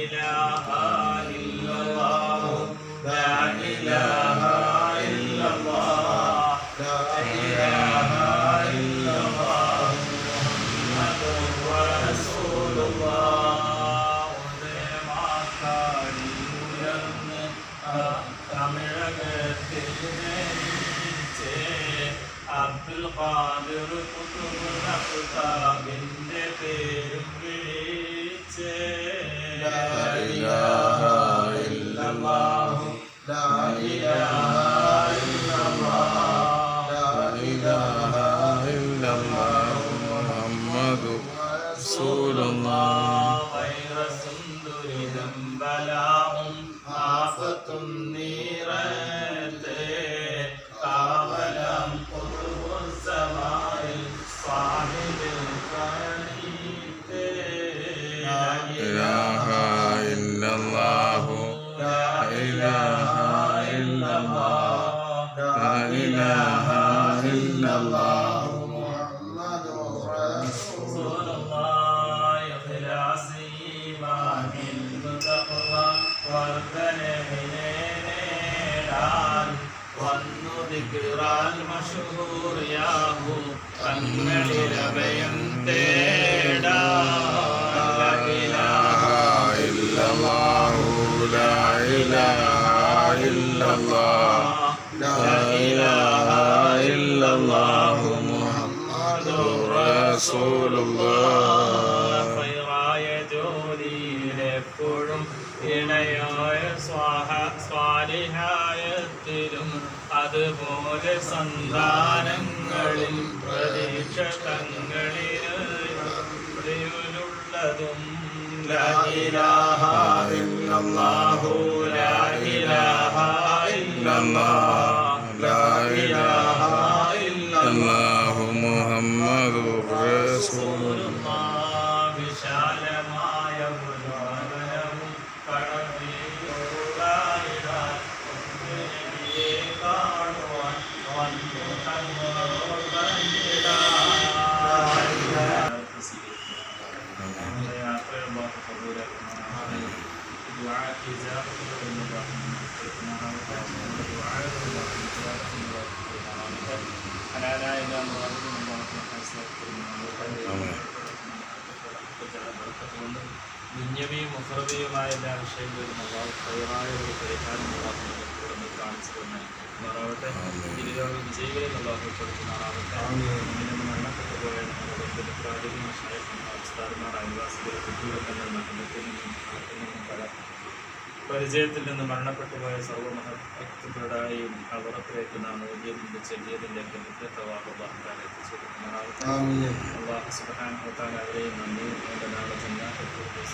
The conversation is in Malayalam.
إله إلا الله لا إله إلا الله لا إله إلا الله محمد رسول الله അബ്ദുൽ ഖാദിർ കുതുബ് നഖ്താബിന്റെ പേരും വിളിച്ച് ലാ ഇലാഹ ഇല്ലല്ലാഹു ലാ ഇലാഹ ഇല്ലല്ലാഹു ലാ ഇലാഹ ഇല്ലല്ലാഹു മുഹമ്മദുർ റസൂലുള്ളാഹ് വൈറസും ദുരിതം ബലാഉം ആഫത്തും നീറത്തെ കാവലം കുതുബുസ്സമാഇൽ സാഹിബിൽ ഖനീത്തെ ലാ ഇലാഹ ഇല്ലല്ലാഹു ലാ ഇലാഹ ഇല്ലല്ലാഹു ലാ ഇലാഹ ഇല്ലല്ലാഹു മുഹമ്മദുർ റസൂലുള്ളാഹ് ഇഖ്ലാസി ഈമാനിൽ തഖ്വ വർദ്ധനവിനെ നേടാൻ വന്നു ദിക്റാൽ മശഹൂർ യാഹു കണ്ണളിലഭയം തേടാൻ ലാ ഇലാഹ ഇല്ലല്ലാഹു ലാ ഇലാഹ ഇല്ലല്ലാഹു ലാ ഇലാഹ ഇല്ലല്ലാഹു മുഹമ്മദുർ റസൂലുള്ളാഹ് ഖൈറായ ജോലിയിലെപ്പോഴും ഇണയായ സ്വാലിഹായത്തിലും അതുപോലെ സന്താനങ്ങളിൽ പ്രതീക്ഷ തങ്ങളിലുള്ളതും ലാ ഇലാഹ ഇല്ലല്ലാഹു ലാ ഇലാഹ ഇല്ലല്ലാഹു ലാ ഇലാഹ ഇല്ലല്ലാഹു മുഹമ്മദുർ റസൂലുള്ളാഹ് വിശാലമായ ഉദാരവും കടവിലുള്ളായിടാൻ നബിയെ കാണുവാൻ വന്നു ദുന്യവിയും മുഖറവിയുമായ എല്ലാ വിഷയങ്ങളിലും ഹൈറായ ഒരു പരിഹാരം കൂടെ കാണിച്ചു തന്നെ മാറാവട്ടെ. ഇതിലുള്ള വിജയികളെ ഉൾപ്പെടുത്തുന്നതാവട്ടെ. ഇതിൽ നിന്ന് മരണപ്പെട്ടു പോയ നമ്മുടെ പ്രാഥമിക സംസ്ഥാനമാർ അയൽവാസികളെ കുട്ടികളെ മരണത്തിൽ നിന്നും പല പരിചയത്തിൽ നിന്ന് മരണപ്പെട്ടു പോയ സർവ്വമഹത്തുക്കളുടെയും അവറത്തിലേക്ക് നാം ഓടിയതിൻ്റെ ചെല്ലിയതിൻ്റെയൊക്കെ മുദ്രത്തവാഹുബാഹുക്കാരെ എത്തിച്ചേരുന്നതാവട്ടെ. അല്ലാഹു സുബ്ഹാനഹു വ തആല അവരെയും നന്ദി നാളെ ജന്നാത്തുൽ ഫിർദൗസ്